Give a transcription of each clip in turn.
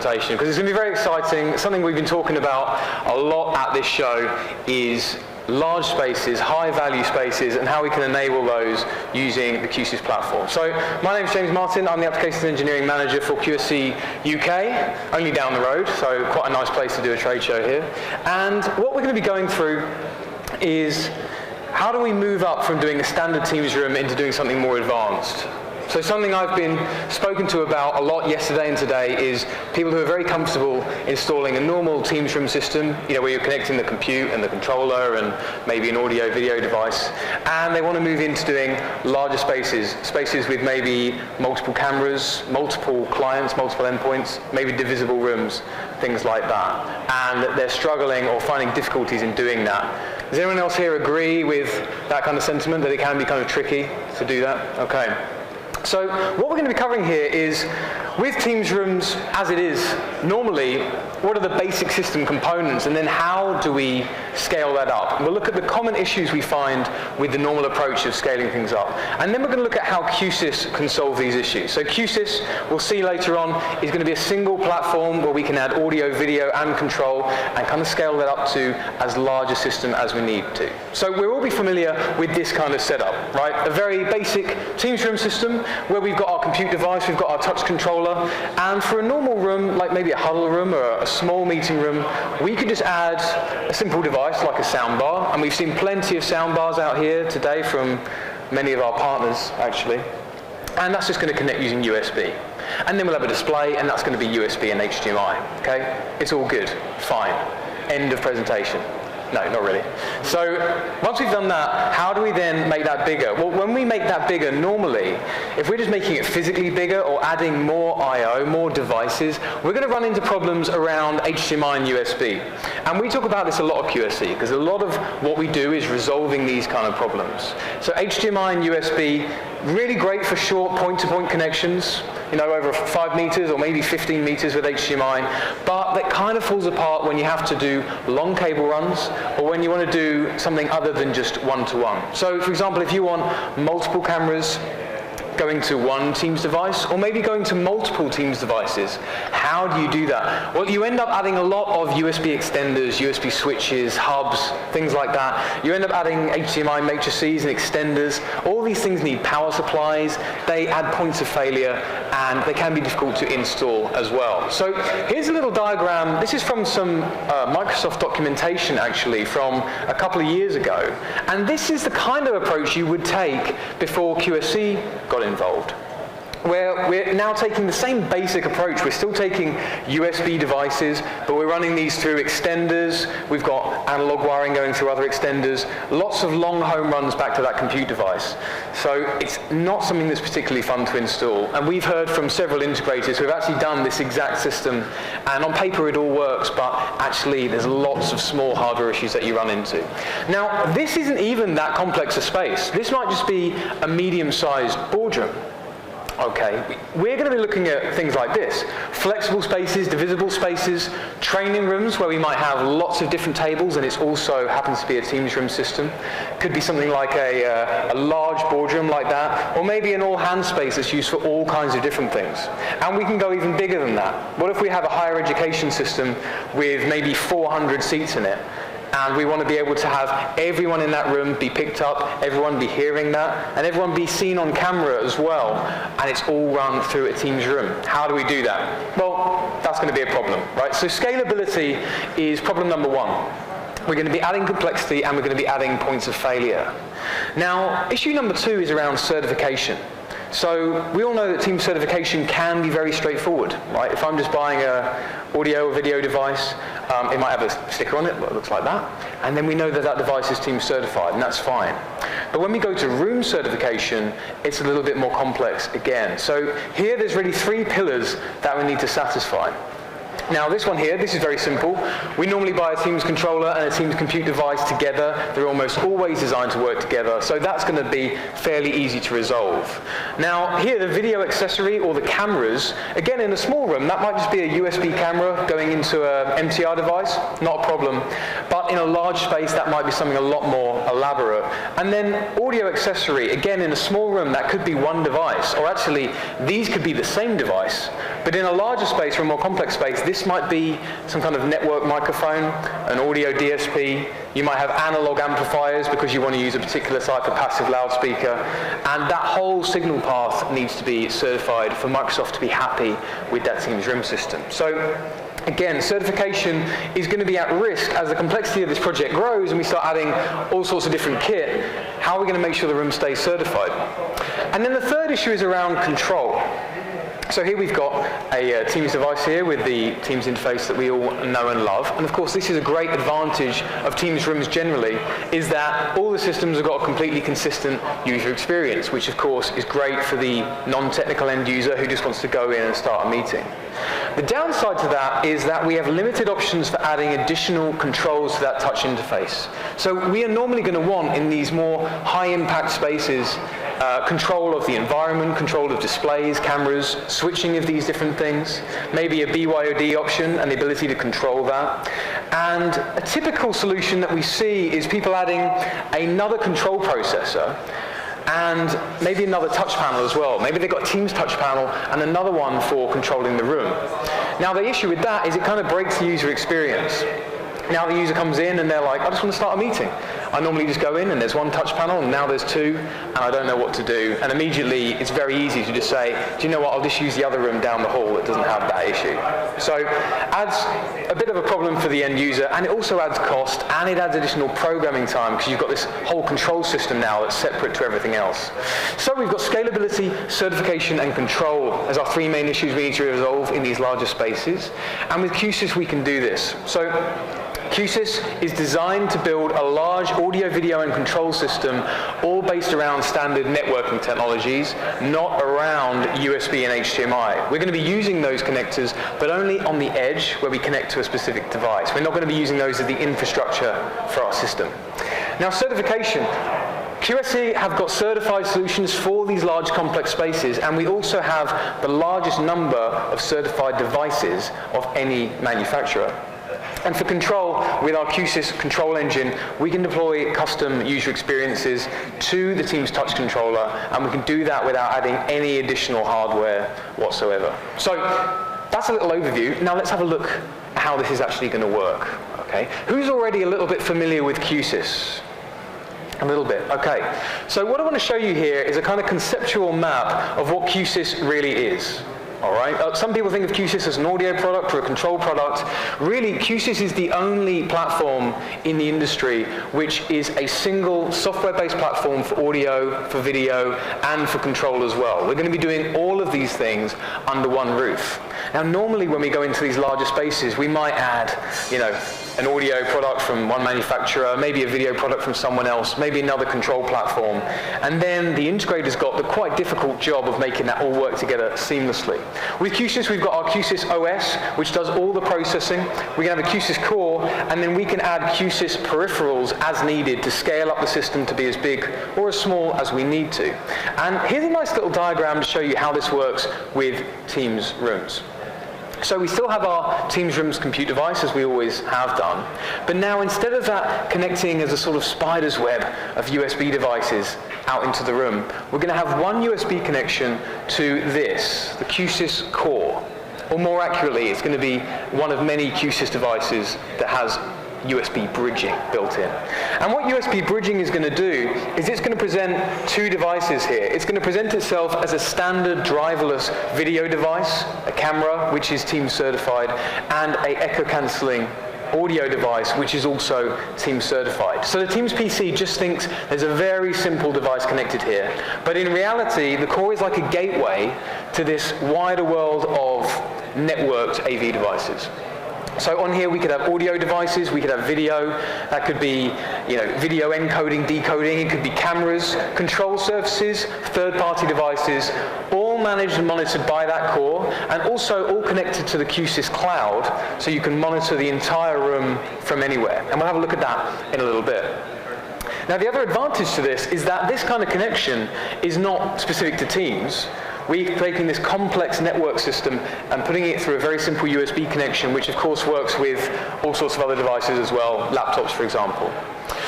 presentation, because it's going to be very exciting. Something we've been talking about a lot at this show is large spaces, high value spaces, and how we can enable those using the Q-SYS platform. So my name is James Martin. I'm the Applications Engineering Manager for QSC UK, only down the road, so quite a nice place to do a trade show here. And what we're going to be going through is how do we move up from doing a standard Teams room into doing something more advanced. So something I've been spoken to about a lot yesterday and today is people who are very comfortable installing a normal Teams room system, you know, where you're connecting the compute and the controller and maybe an audio-video device, and they want to move into doing larger spaces, spaces with maybe multiple cameras, multiple clients, multiple endpoints, maybe divisible rooms, things like that. And they're struggling or finding difficulties in doing that. Does anyone else here agree with that kind of sentiment, that it can be kind of tricky to do that? Okay. So what we're going to be covering here is, with Teams rooms as it is normally, what are the basic system components, and then how do we scale that up? And we'll look at the common issues we find with the normal approach of scaling things up. And then we're going to look at how Q-SYS can solve these issues. So Q-SYS, we'll see later on, is going to be a single platform where we can add audio, video, and control, and kind of scale that up to as large a system as we need to. So we'll all be familiar with this kind of setup, right? A very basic Teams room system where we've got our compute device, we've got our touch controller, and for a normal room, like maybe a huddle room or a small meeting room, we could just add a simple device like a soundbar, and we've seen plenty of soundbars out here today from many of our partners, actually, and that's just going to connect using USB. And then we'll have a display, and that's going to be USB and HDMI, okay? It's all good, fine. End of presentation. No, not really. So once we've done that, how do we then make that bigger? Well, when we make that bigger, normally, if we're just making it physically bigger or adding more I/O, more devices, we're going to run into problems around HDMI and USB. And we talk about this a lot at QSC, because a lot of what we do is resolving these kind of problems. So HDMI and USB, really great for short point-to-point connections, you know, over 5 meters or maybe 15 meters with HDMI, but that kind of falls apart when you have to do long cable runs, or when you want to do something other than just one-to-one. So, for example, if you want multiple cameras going to one Teams device, or maybe going to multiple Teams devices, how do you do that? Well, you end up adding a lot of USB extenders, USB switches, hubs, things like that. You end up adding HDMI matrices and extenders. All these things need power supplies, they add points of failure, and they can be difficult to install as well. So here's a little diagram. This is from some Microsoft documentation, actually, from a couple of years ago. And this is the kind of approach you would take before QSC got involved, where we're now taking the same basic approach. We're still taking USB devices, but we're running these through extenders. We've got analog wiring going through other extenders, lots of long home runs back to that compute device. So it's not something that's particularly fun to install. And we've heard from several integrators who have actually done this exact system, and on paper it all works, but actually there's lots of small hardware issues that you run into. Now, this isn't even that complex a space. This might just be a medium-sized boardroom. Okay, we're going to be looking at things like this: flexible spaces, divisible spaces, training rooms where we might have lots of different tables and it also happens to be a Teams room system. Could be something like a large boardroom like that, or maybe an all-hands space that's used for all kinds of different things. And we can go even bigger than that. What if we have a higher education system with maybe 400 seats in it? And we want to be able to have everyone in that room be picked up, everyone be hearing that, and everyone be seen on camera as well. And it's all run through a Teams room. How do we do that? Well, that's going to be a problem, right? So scalability is problem number one. We're going to be adding complexity, and we're going to be adding points of failure. Now, issue number two is around certification. So we all know that Teams certification can be very straightforward, right? If I'm just buying an audio or video device, it might have a sticker on it that looks like that, and then we know that that device is Teams certified, and that's fine. But when we go to room certification, it's a little bit more complex again. So here there's really 3 pillars that we need to satisfy. Now this one here, this is very simple. We normally buy a Teams controller and a Teams compute device together. They're almost always designed to work together, so that's going to be fairly easy to resolve. Now here, the video accessory or the cameras, again in a small room, that might just be a USB camera going into an MTR device, not a problem. But in a large space, that might be something a lot more elaborate. And then audio accessory, again in a small room, that could be one device, or actually these could be the same device, But in a larger space or a more complex space, this might be some kind of network microphone, an audio DSP. You might have analog amplifiers because you want to use a particular type of passive loudspeaker. And that whole signal path needs to be certified for Microsoft to be happy with that Teams Room system. So again, certification is going to be at risk as the complexity of this project grows and we start adding all sorts of different kit. How are we going to make sure the room stays certified? And then the third issue is around control. So here we've got a Teams device here with the Teams interface that we all know and love. And of course, this is a great advantage of Teams rooms generally, is that all the systems have got a completely consistent user experience, which of course is great for the non-technical end user who just wants to go in and start a meeting. The downside to that is that we have limited options for adding additional controls to that touch interface. So we are normally going to want, in these more high-impact spaces, control of the environment, control of displays, cameras, switching of these different things, maybe a BYOD option and the ability to control that. And a typical solution that we see is people adding another control processor and maybe another touch panel as well. Maybe they've got a Teams touch panel and another one for controlling the room. Now the issue with that is it kind of breaks the user experience. Now the user comes in and they're like, I just want to start a meeting. I normally just go in and there's one touch panel and now there's two and I don't know what to do. And immediately it's very easy to just say, do you know what, I'll just use the other room down the hall that doesn't have that issue. So adds a bit of a problem for the end user, and it also adds cost and it adds additional programming time because you've got this whole control system now that's separate to everything else. So we've got scalability, certification and control as our three main issues we need to resolve in these larger spaces. And with Q-SYS we can do this. So Q-SYS is designed to build a large audio, video and control system all based around standard networking technologies, not around USB and HDMI. We're going to be using those connectors, but only on the edge where we connect to a specific device. We're not going to be using those as the infrastructure for our system. Now, certification. QSC have got certified solutions for these large complex spaces, and we also have the largest number of certified devices of any manufacturer. And for control, with our Q-SYS control engine, we can deploy custom user experiences to the Teams touch controller, and we can do that without adding any additional hardware whatsoever. So that's a little overview. Now let's have a look at how this is actually going to work. Okay. Who's already a little bit familiar with Q-SYS? A little bit, okay. So what I want to show you here is a kind of conceptual map of what Q-SYS really is. All right. Some people think of Q-SYS as an audio product or a control product. Really, Q-SYS is the only platform in the industry which is a single software-based platform for audio, for video, and for control as well. We're going to be doing all of these things under one roof. Now, normally when we go into these larger spaces, we might add, an audio product from one manufacturer, maybe a video product from someone else, maybe another control platform. And then the integrator's got the quite difficult job of making that all work together seamlessly. With Q-SYS, we've got our Q-SYS OS, which does all the processing. We can have a Q-SYS core, and then we can add Q-SYS peripherals as needed to scale up the system to be as big or as small as we need to. And here's a nice little diagram to show you how this works with Teams rooms. So we still have our Teams Rooms compute device, as we always have done, but now instead of that connecting as a sort of spider's web of USB devices out into the room, we're going to have one USB connection to this, the Q-SYS core. Or more accurately, it's going to be one of many Q-SYS devices that has USB bridging built in. And what USB bridging is going to do is it's going to present two devices here. It's going to present itself as a standard driverless video device, a camera, which is Teams certified, and a echo-cancelling audio device, which is also Teams certified. So the Teams PC just thinks there's a very simple device connected here. But in reality, the core is like a gateway to this wider world of networked AV devices. So on here we could have audio devices, we could have video, that could be video encoding, decoding, it could be cameras, control surfaces, third-party devices, all managed and monitored by that core, and also all connected to the Q-SYS cloud, so you can monitor the entire room from anywhere. And we'll have a look at that in a little bit. Now the other advantage to this is that this kind of connection is not specific to Teams. We're taking this complex network system and putting it through a very simple USB connection, which of course works with all sorts of other devices as well, laptops for example.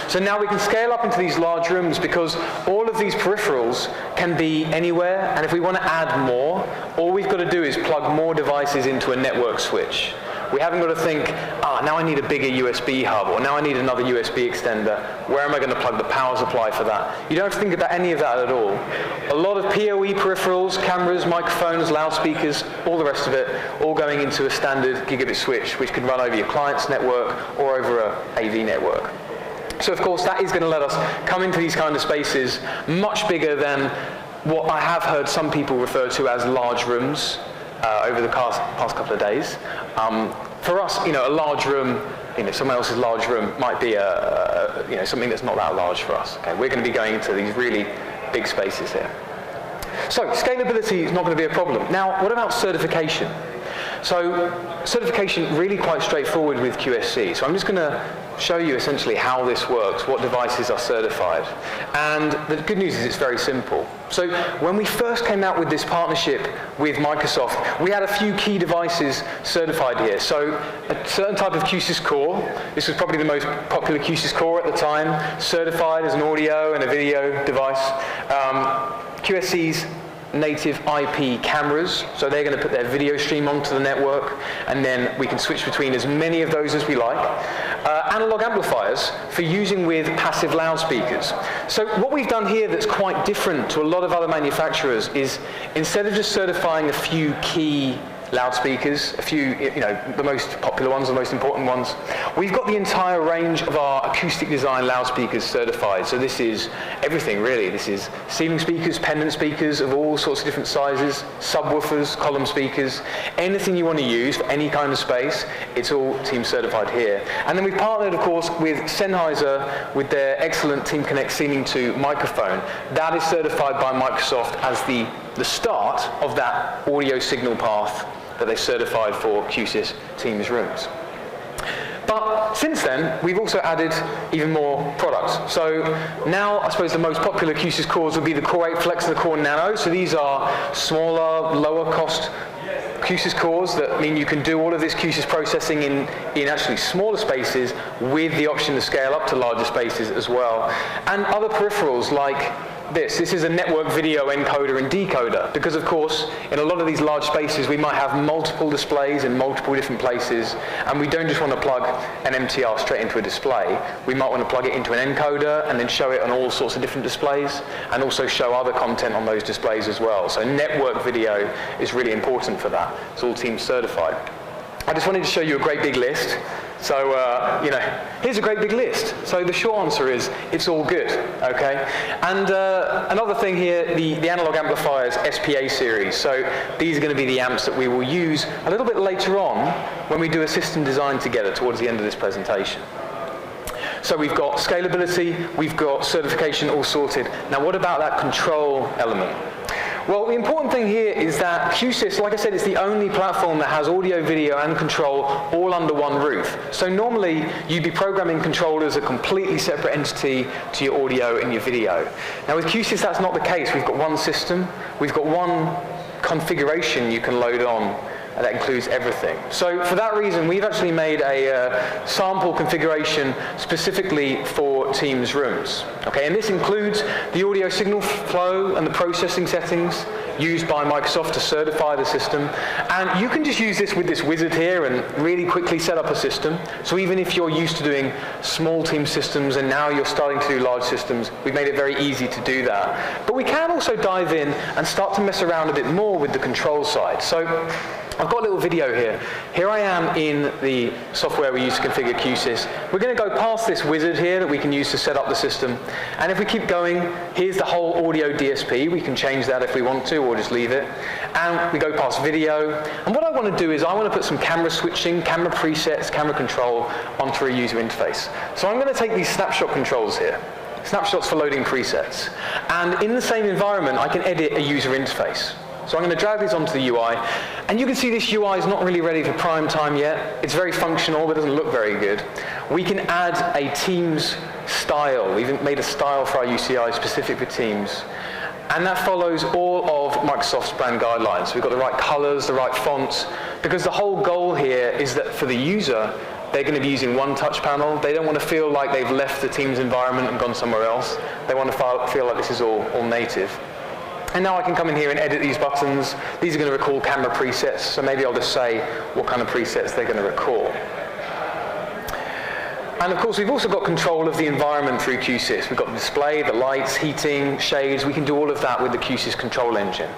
So now we can scale up into these large rooms because all of these peripherals can be anywhere, and if we want to add more, all we've got to do is plug more devices into a network switch. We haven't got to think, now I need a bigger USB hub, or now I need another USB extender. Where am I going to plug the power supply for that? You don't have to think about any of that at all. A lot of PoE peripherals, cameras, microphones, loudspeakers, all the rest of it, all going into a standard gigabit switch, which can run over your client's network or over a AV network. So of course that is going to let us come into these kind of spaces much bigger than what I have heard some people refer to as large rooms over the past couple of days. For us, a large room, someone else's large room might be something that's not that large for us. Okay? We're going to be going into these really big spaces here. So scalability is not going to be a problem. Now, what about certification? So certification really quite straightforward with QSC. So I'm just going to show you essentially how this works, what devices are certified. And the good news is it's very simple. So when we first came out with this partnership with Microsoft, we had a few key devices certified here. So a certain type of Q-SYS core, this was probably the most popular Q-SYS core at the time, certified as an audio and a video device. QSC's native IP cameras, so they're going to put their video stream onto the network, and then we can switch between as many of those as we like. Analog amplifiers for using with passive loudspeakers. So what we've done here that's quite different to a lot of other manufacturers is, instead of just certifying a few key loudspeakers, a few, the most popular ones, the most important ones, we've got the entire range of our acoustic design loudspeakers certified. So this is everything really. This is ceiling speakers, pendant speakers of all sorts of different sizes, subwoofers, column speakers, anything you want to use for any kind of space, it's all team certified here. And then we've partnered, of course, with Sennheiser with their excellent Team Connect Ceiling 2 microphone. That is certified by Microsoft as the start of that audio signal path that they certified for Q-SYS Teams rooms. But since then, we've also added even more products. So now, I suppose the most popular Q-SYS cores would be the Core 8 Flex and the Core Nano. So these are smaller, lower cost Q-SYS cores that mean you can do all of this Q-SYS processing in actually smaller spaces with the option to scale up to larger spaces as well. And other peripherals like this is a network video encoder and decoder, because of course in a lot of these large spaces we might have multiple displays in multiple different places, and we don't just want to plug an MTR straight into a display. We might want to plug it into an encoder and then show it on all sorts of different displays, and also show other content on those displays as well. So network video is really important for that. It's all team certified. I just wanted to show you a great big list. So, here's a great big list. So the short answer is, it's all good, okay? And another thing here, the analog amplifiers SPA series. So these are going to be the amps that we will use a little bit later on when we do a system design together towards the end of this presentation. So we've got scalability, we've got certification all sorted. Now what about that control element? Well, the important thing here is that Q-SYS, like I said, is the only platform that has audio, video, and control all under one roof. So normally, you'd be programming controllers a completely separate entity to your audio and your video. Now with Q-SYS, that's not the case. We've got one system, we've got one configuration you can load on, and that includes everything. So for that reason, we've actually made a sample configuration specifically for Teams rooms. Okay, and this includes the audio signal flow and the processing settings used by Microsoft to certify the system. And you can just use this with this wizard here and really quickly set up a system. So even if you're used to doing small team systems and now you're starting to do large systems, we've made it very easy to do that. But we can also dive in and start to mess around a bit more with the control side. So I've got a little video here. Here I am in the software we use to configure Q-SYS. We're going to go past this wizard here that we can use to set up the system. And if we keep going, here's the whole audio DSP. We can change that if we want to, or just leave it. And we go past video. And what I want to do is I want to put some camera switching, camera presets, camera control onto a user interface. So I'm going to take these snapshot controls here. Snapshots for loading presets. And in the same environment, I can edit a user interface. So I'm going to drag these onto the UI, and you can see this UI is not really ready for prime time yet. It's very functional, but doesn't look very good. We can add a Teams style. We've made a style for our UCI specific for Teams, and that follows all of Microsoft's brand guidelines. We've got the right colors, the right fonts, because the whole goal here is that for the user, they're going to be using one touch panel. They don't want to feel like they've left the Teams environment and gone somewhere else. They want to feel like this is all native. And now I can come in here and edit these buttons. These are going to recall camera presets, so maybe I'll just say what kind of presets they're going to recall. And of course, we've also got control of the environment through Q-SYS. We've got the display, the lights, heating, shades. We can do all of that with the Q-SYS control engine.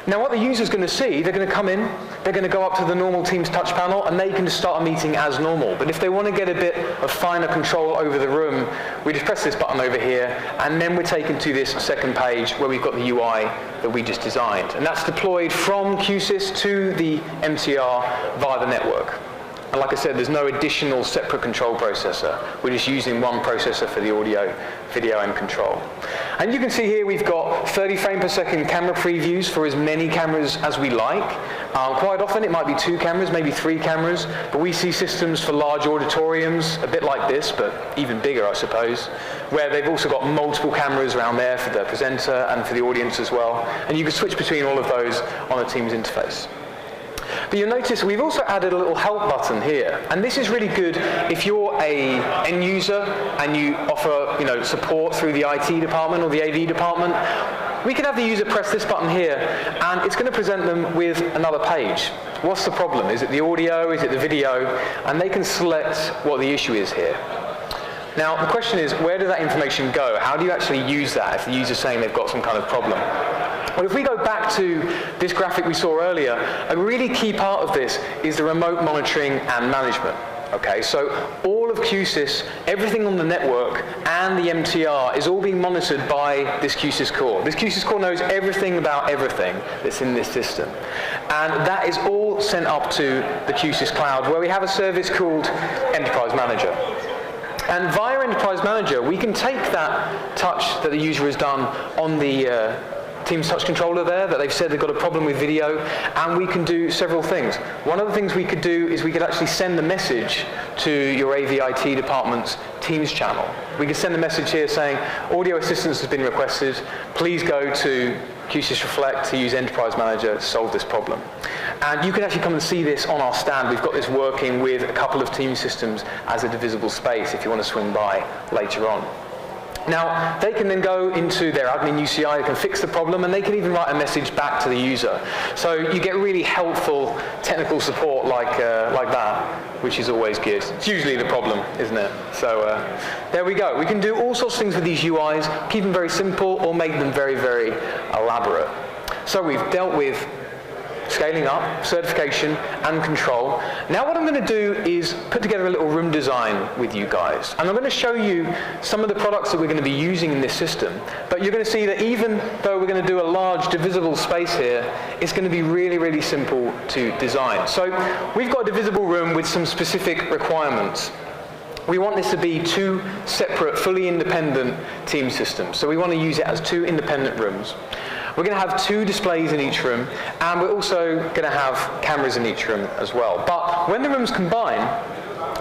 Now what the user's going to see, they're going to come in, they're going to go up to the normal Teams touch panel, and they can just start a meeting as normal. But if they want to get a bit of finer control over the room, we just press this button over here, and then we're taken to this second page where we've got the UI that we just designed. And that's deployed from Q-SYS to the MTR via the network. And like I said, there's no additional separate control processor. We're just using one processor for the audio, video, and control. And you can see here we've got 30 frames per second camera previews for as many cameras as we like. Quite often it might be 2 cameras, maybe 3 cameras, but we see systems for large auditoriums, a bit like this, but even bigger, I suppose, where they've also got multiple cameras around there for the presenter and for the audience as well. And you can switch between all of those on a Teams interface. But you'll notice we've also added a little help button here, and this is really good if you're a end user and you offer, support through the IT department or the AV department. We can have the user press this button here, and it's going to present them with another page. What's the problem? Is it the audio? Is it the video? And they can select what the issue is here. Now, the question is, where does that information go? How do you actually use that if the user's saying they've got some kind of problem? Well, if we go back to this graphic we saw earlier, a really key part of this is the remote monitoring and management. Okay, so all of Q-SYS, everything on the network and the MTR is all being monitored by this Q-SYS core. This Q-SYS core knows everything about everything that's in this system. And that is all sent up to the Q-SYS cloud, where we have a service called Enterprise Manager. And via Enterprise Manager, we can take that touch that the user has done on the Teams touch controller there, that they've said they've got a problem with video, and we can do several things. One of the things we could do is we could actually send the message to your AV/IT department's Teams channel. We could send a message here saying, audio assistance has been requested, please go to Q-SYS Reflect to use Enterprise Manager to solve this problem. And you can actually come and see this on our stand. We've got this working with a couple of Teams systems as a divisible space if you want to swing by later on. Now, they can then go into their admin UCI, they can fix the problem, and they can even write a message back to the user. So you get really helpful technical support like that, which is always good. It's usually the problem, isn't it? So there we go. We can do all sorts of things with these UIs, keep them very simple or make them very, very elaborate. So we've dealt with scaling up, certification, and control. Now what I'm going to do is put together a little room design with you guys. And I'm going to show you some of the products that we're going to be using in this system. But you're going to see that even though we're going to do a large divisible space here, it's going to be really, really simple to design. So we've got a divisible room with some specific requirements. We want this to be 2 separate, fully independent Teams systems. So we want to use it as 2 independent rooms. We're going to have 2 displays in each room, and we're also going to have cameras in each room as well. But when the rooms combine,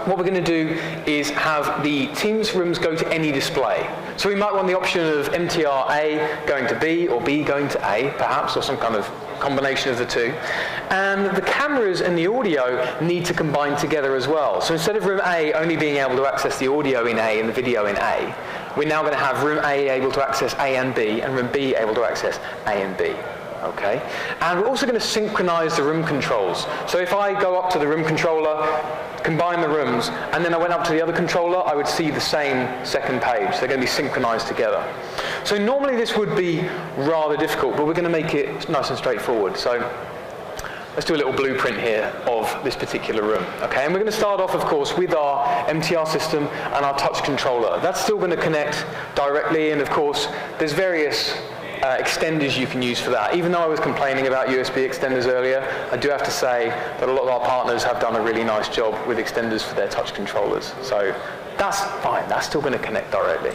what we're going to do is have the Teams rooms go to any display. So we might want the option of MTR A going to B, or B going to A, perhaps, or some kind of combination of the 2. And the cameras and the audio need to combine together as well. So instead of room A only being able to access the audio in A and the video in A, we're now going to have room A able to access A and B, and room B able to access A and B. Okay? And we're also going to synchronize the room controls. So if I go up to the room controller, combine the rooms, and then I went up to the other controller, I would see the same second page. They're going to be synchronized together. So normally this would be rather difficult, but we're going to make it nice and straightforward. So let's do a little blueprint here of this particular room. Okay, and we're going to start off, of course, with our MTR system and our touch controller. That's still going to connect directly, and of course, there's various extenders you can use for that. Even though I was complaining about USB extenders earlier, I do have to say that a lot of our partners have done a really nice job with extenders for their touch controllers. So that's fine, that's still going to connect directly.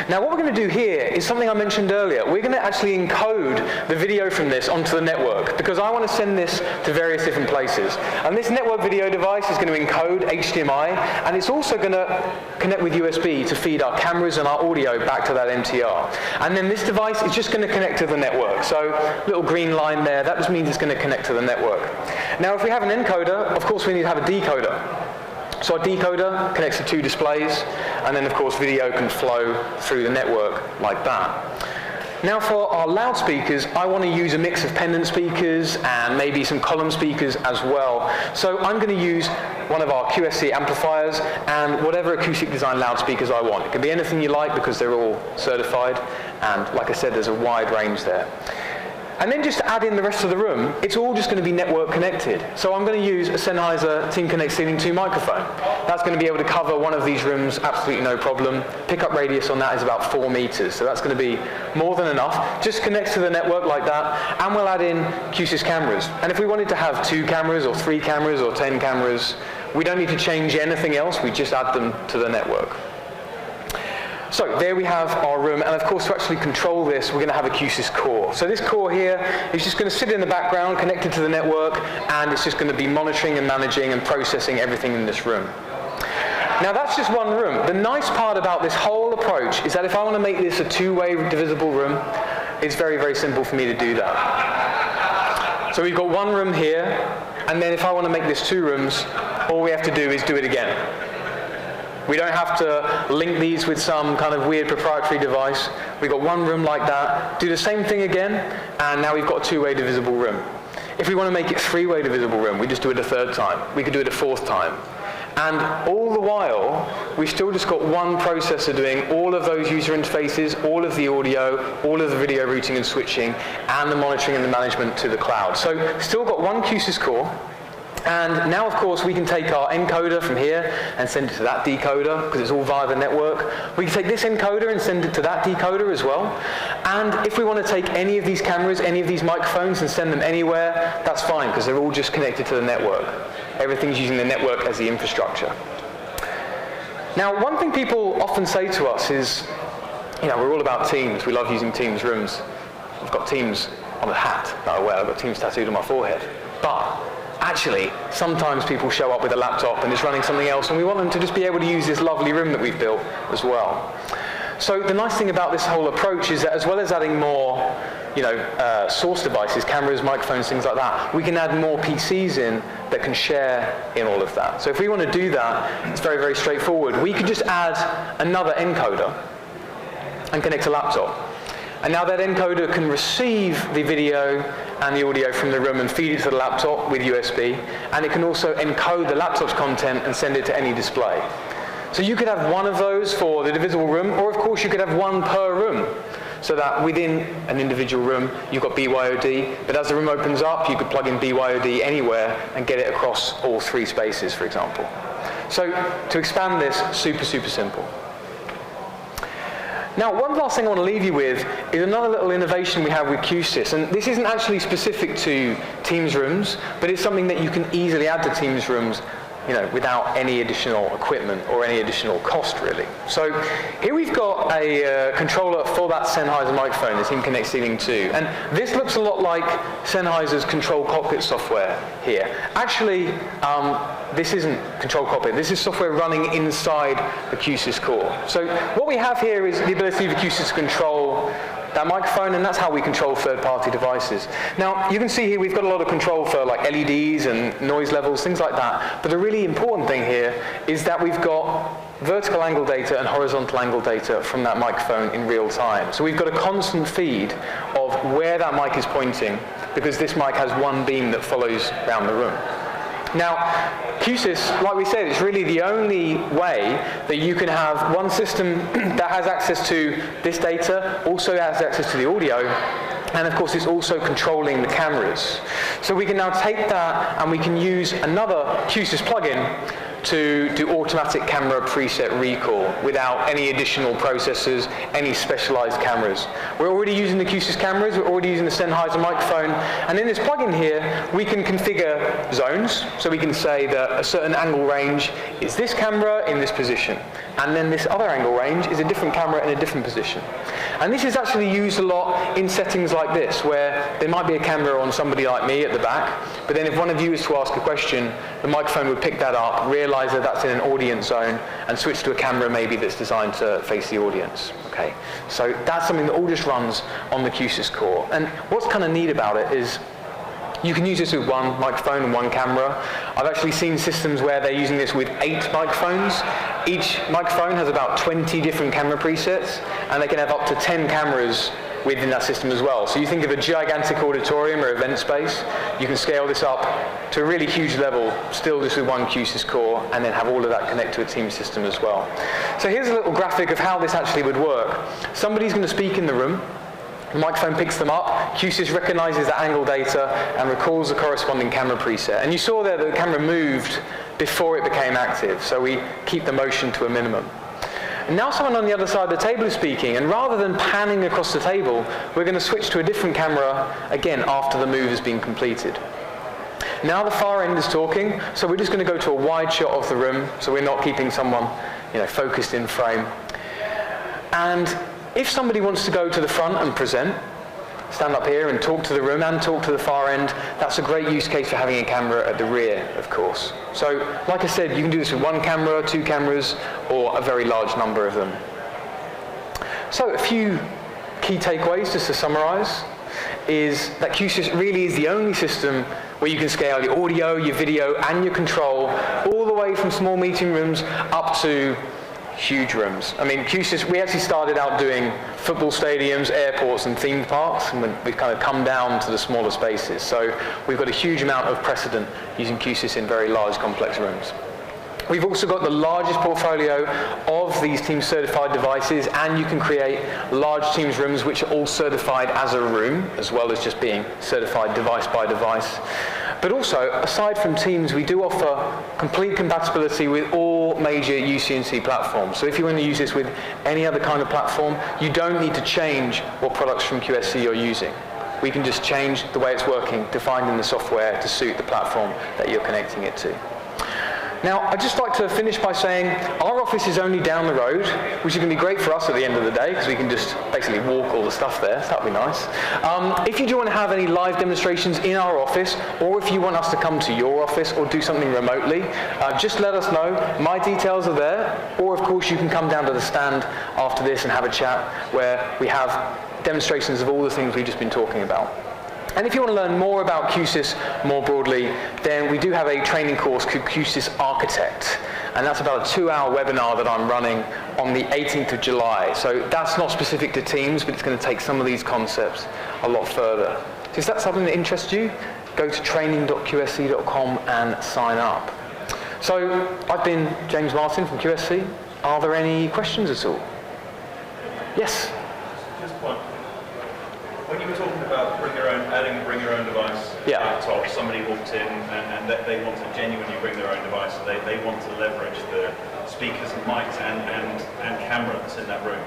Now what we're going to do here is something I mentioned earlier. We're going to actually encode the video from this onto the network, because I want to send this to various different places. And this network video device is going to encode HDMI, and it's also going to connect with USB to feed our cameras and our audio back to that MTR. And then this device is just going to connect to the network. So little green line there, that just means it's going to connect to the network. Now if we have an encoder, of course we need to have a decoder. So our decoder connects to 2 displays, and then of course video can flow through the network like that. Now for our loudspeakers, I want to use a mix of pendant speakers and maybe some column speakers as well. So I'm going to use one of our QSC amplifiers and whatever acoustic design loudspeakers I want. It can be anything you like because they're all certified, and like I said, there's a wide range there. And then just to add in the rest of the room, it's all just going to be network connected. So I'm going to use a Sennheiser Team Connect Ceiling 2 microphone. That's going to be able to cover one of these rooms absolutely no problem. Pickup radius on that is about 4 meters, so that's going to be more than enough. Just connects to the network like that, and we'll add in Q-SYS cameras. And if we wanted to have 2 cameras or 3 cameras or 10 cameras, we don't need to change anything else, we just add them to the network. So there we have our room, and of course to actually control this, we're going to have a Q-SYS core. So this core here is just going to sit in the background, connected to the network, and it's just going to be monitoring and managing and processing everything in this room. Now that's just one room. The nice part about this whole approach is that if I want to make this a 2-way divisible room, it's very, very simple for me to do that. So we've got one room here, and then if I want to make this 2 rooms, all we have to do is do it again. We don't have to link these with some kind of weird proprietary device. We've got one room like that, do the same thing again, and now we've got a 2-way divisible room. If we want to make it 3-way divisible room, we just do it a 3rd time. We could do it a 4th time. And all the while, we've still just got one processor doing all of those user interfaces, all of the audio, all of the video routing and switching, and the monitoring and the management to the cloud. So still got one Q-SYS core. And now, of course, we can take our encoder from here and send it to that decoder, because it's all via the network. We can take this encoder and send it to that decoder as well. And if we want to take any of these cameras, any of these microphones, and send them anywhere, that's fine, because they're all just connected to the network. Everything's using the network as the infrastructure. Now, one thing people often say to us is, you know, we're all about Teams. We love using Teams rooms. I've got Teams on the hat that I wear. I've got Teams tattooed on my forehead. But actually, sometimes people show up with a laptop and it's running something else, and we want them to just be able to use this lovely room that we've built as well. So the nice thing about this whole approach is that as well as adding more, source devices, cameras, microphones, things like that, we can add more PCs in that can share in all of that. So if we want to do that, it's very, very straightforward. We could just add another encoder and connect a laptop. And now that encoder can receive the video and the audio from the room and feed it to the laptop with USB, and it can also encode the laptop's content and send it to any display. So you could have one of those for the divisible room, or of course you could have one per room, so that within an individual room you've got BYOD, but as the room opens up you could plug in BYOD anywhere and get it across all 3 spaces, for example. So to expand this, super, super simple. Now, one last thing I want to leave you with is another little innovation we have with Q-SYS, and this isn't actually specific to Teams rooms, but it's something that you can easily add to Teams rooms, without any additional equipment or any additional cost, really. So here we've got a controller for that Sennheiser microphone, the Team Connect Ceiling 2, and this looks a lot like Sennheiser's Control Cockpit software here. Actually, this isn't Control Cockpit. This is software running inside the Q-SYS core. So what we have here is the ability for Q-SYS to control that microphone, and that's how we control third-party devices. Now, you can see here we've got a lot of control for like LEDs and noise levels, things like that. But the really important thing here is that we've got vertical angle data and horizontal angle data from that microphone in real time. So we've got a constant feed of where that mic is pointing, because this mic has one beam that follows around the room. Now, Q-SYS, like we said, is really the only way that you can have one system that has access to this data, also has access to the audio, and of course it's also controlling the cameras. So we can now take that and we can use another Q-SYS plugin to do automatic camera preset recall without any additional processors, any specialized cameras. We're already using the Q-SYS cameras, we're already using the Sennheiser microphone, and in this plugin here, we can configure zones, so we can say that a certain angle range is this camera in this position, and then this other angle range is a different camera in a different position. And this is actually used a lot in settings like this, where there might be a camera on somebody like me at the back, but then if one of you is to ask a question, the microphone would pick that up, realize that that's in an audience zone, and switch to a camera maybe that's designed to face the audience. Okay, so that's something that all just runs on the Q-SYS core. And what's kind of neat about it is you can use this with one microphone and one camera. I've actually seen systems where they're using this with 8 microphones. Each microphone has about 20 different camera presets, and they can have up to 10 cameras within that system as well. So you think of a gigantic auditorium or event space, you can scale this up to a really huge level, still just with one Q-SYS core, and then have all of that connect to a team system as well. So here's a little graphic of how this actually would work. Somebody's going to speak in the room, the microphone picks them up, Q-SYS recognizes that angle data and recalls the corresponding camera preset. And you saw there that the camera moved before it became active, so we keep the motion to a minimum. And now someone on the other side of the table is speaking, and rather than panning across the table, we're going to switch to a different camera, again, after the move has been completed. Now the far end is talking, so we're just going to go to a wide shot of the room, so we're not keeping someone, focused in frame. And if somebody wants to go to the front and present, stand up here and talk to the room and talk to the far end, that's a great use case for having a camera at the rear, of course. So, like I said, you can do this with 1 camera, 2 cameras, or a very large number of them. So, a few key takeaways, just to summarize, is that Q-SYS really is the only system where you can scale your audio, your video, and your control all the way from small meeting rooms up to huge rooms. I mean, Q-SYS, we actually started out doing football stadiums, airports, and theme parks, and we've kind of come down to the smaller spaces. So we've got a huge amount of precedent using Q-SYS in very large, complex rooms. We've also got the largest portfolio of these Teams certified devices, and you can create large Teams rooms which are all certified as a room, as well as just being certified device by device. But also, aside from Teams, we do offer complete compatibility with all major UC&C platforms. So if you want to use this with any other kind of platform, you don't need to change what products from QSC you're using. We can just change the way it's working, defining the software to suit the platform that you're connecting it to. Now, I'd just like to finish by saying our office is only down the road, which is going to be great for us at the end of the day, because we can just basically walk all the stuff there, so that'd be nice. If you do want to have any live demonstrations in our office, or if you want us to come to your office or do something remotely, just let us know. My details are there, or of course you can come down to the stand after this and have a chat where we have demonstrations of all the things we've just been talking about. And if you want to learn more about Q-SYS more broadly, then we do have a training course called Q-SYS Architect. And that's about a 2-hour webinar that I'm running on the 18th of July. So that's not specific to Teams, but it's going to take some of these concepts a lot further. So is that something that interests you? Go to training.qsc.com and sign up. So I've been James Martin from QSC. Are there any questions at all? Yes? Just one. When you were talking about bring your own device, yeah. Laptop, somebody walked in and they want to genuinely bring their own device, so they want to leverage the speakers and mics and cameras in that room.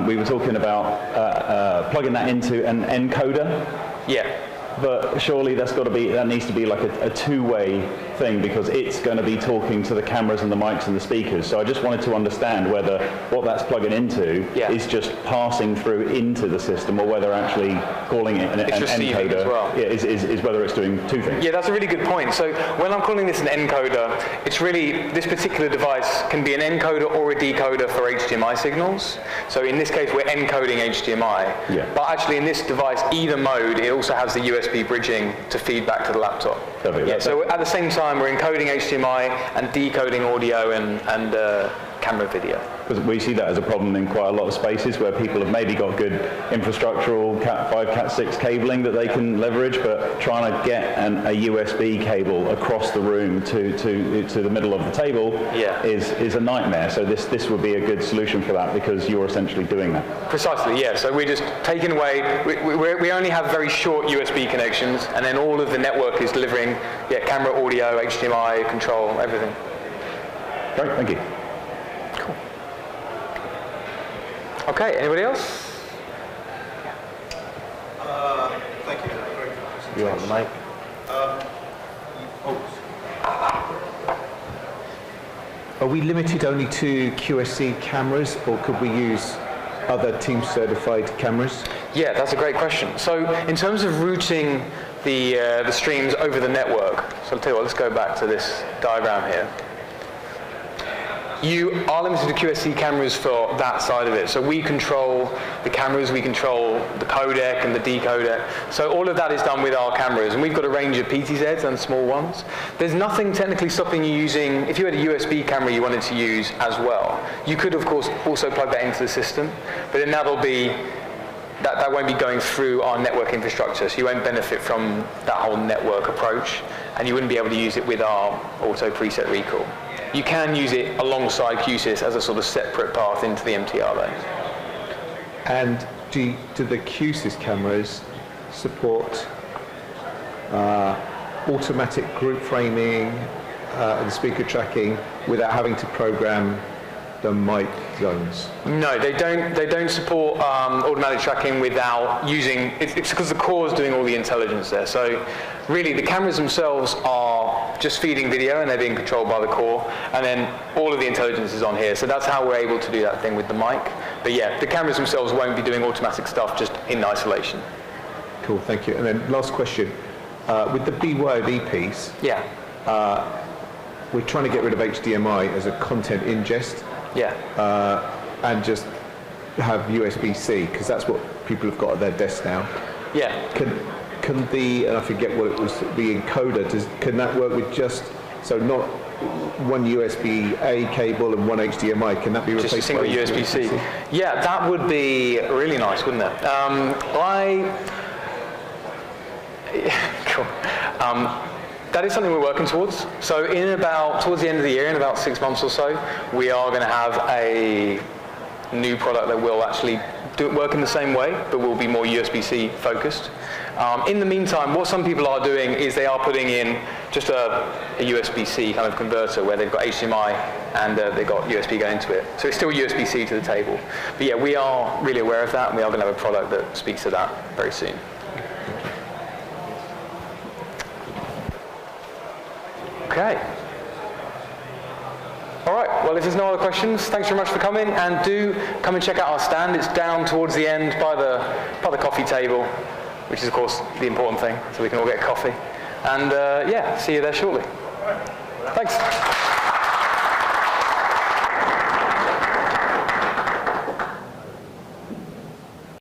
We were talking about plugging that into an encoder. Yeah. But surely that needs to be like a two-way thing, because it's going to be talking to the cameras and the mics and the speakers. So I just wanted to understand whether what that's plugging into is just passing through into the system, or whether actually calling it an encoder as well. is whether it's doing two things. Yeah, that's a really good point. So when I'm calling this an encoder, it's really, this particular device can be an encoder or a decoder for HDMI signals. So in this case, we're encoding HDMI. Yeah. But actually in this device, either mode, it also has the USB bridging to feed back to the laptop. Perfect. So at the same time, we're encoding HDMI and decoding audio and camera video. Because we see that as a problem in quite a lot of spaces where people have maybe got good infrastructural Cat5, Cat6 cabling that they can leverage, but trying to get a USB cable across the room to the middle of the table is a nightmare. So this would be a good solution for that, because you're essentially doing that. Precisely, yeah. So we're just taking away, we only have very short USB connections, and then all of the network is delivering camera, audio, HDMI, control, everything. Great, thank you. Cool. Okay, anybody else? Thank you. You on the mic. Are we limited only to QSC cameras, or could we use other Teams certified cameras? Yeah, that's a great question. So in terms of routing the streams over the network, so I'll tell you what, let's go back to this diagram here. You are limited to QSC cameras for that side of it. So we control the cameras, we control the codec and the decodec. So all of that is done with our cameras, and we've got a range of PTZs and small ones. There's nothing technically stopping you using, if you had a USB camera you wanted to use as well, you could of course also plug that into the system, but then that'll be, that won't be going through our network infrastructure, so you won't benefit from that whole network approach, and you wouldn't be able to use it with our auto preset recall. You can use it alongside Q-SYS as a sort of separate path into the MTR though. And do the Q-SYS cameras support automatic group framing and speaker tracking without having to program the mic zones? No, they don't support automatic tracking without using, it's because the core is doing all the intelligence there. So really the cameras themselves are just feeding video and they're being controlled by the core, and then all of the intelligence is on here. So that's how we're able to do that thing with the mic. But yeah, the cameras themselves won't be doing automatic stuff just in isolation. Cool, thank you. And then last question, with the BYOD piece, Yeah. we're trying to get rid of HDMI as a content ingest. Yeah. And just have USB-C, because that's what people have got at their desks now. Yeah. Can the, and I forget what it was, the encoder, can that work with just, so not one USB-A cable and one HDMI, can that be replaced just a single by USB-C? Yeah, that would be really nice, wouldn't it? Cool. That is something we're working towards. So towards the end of the year, in about 6 months or so, we are going to have a new product that will actually work in the same way, but will be more USB-C focused. In the meantime, what some people are doing is they are putting in just a USB-C kind of converter where they've got HDMI and they've got USB going into it. So it's still USB-C to the table. But yeah, we are really aware of that, and we are going to have a product that speaks to that very soon. Okay. All right, well, if there's no other questions, thanks very much for coming, and do come and check out our stand. It's down towards the end by the coffee table, which is, of course, the important thing, so we can all get coffee. And, yeah, see you there shortly. Thanks.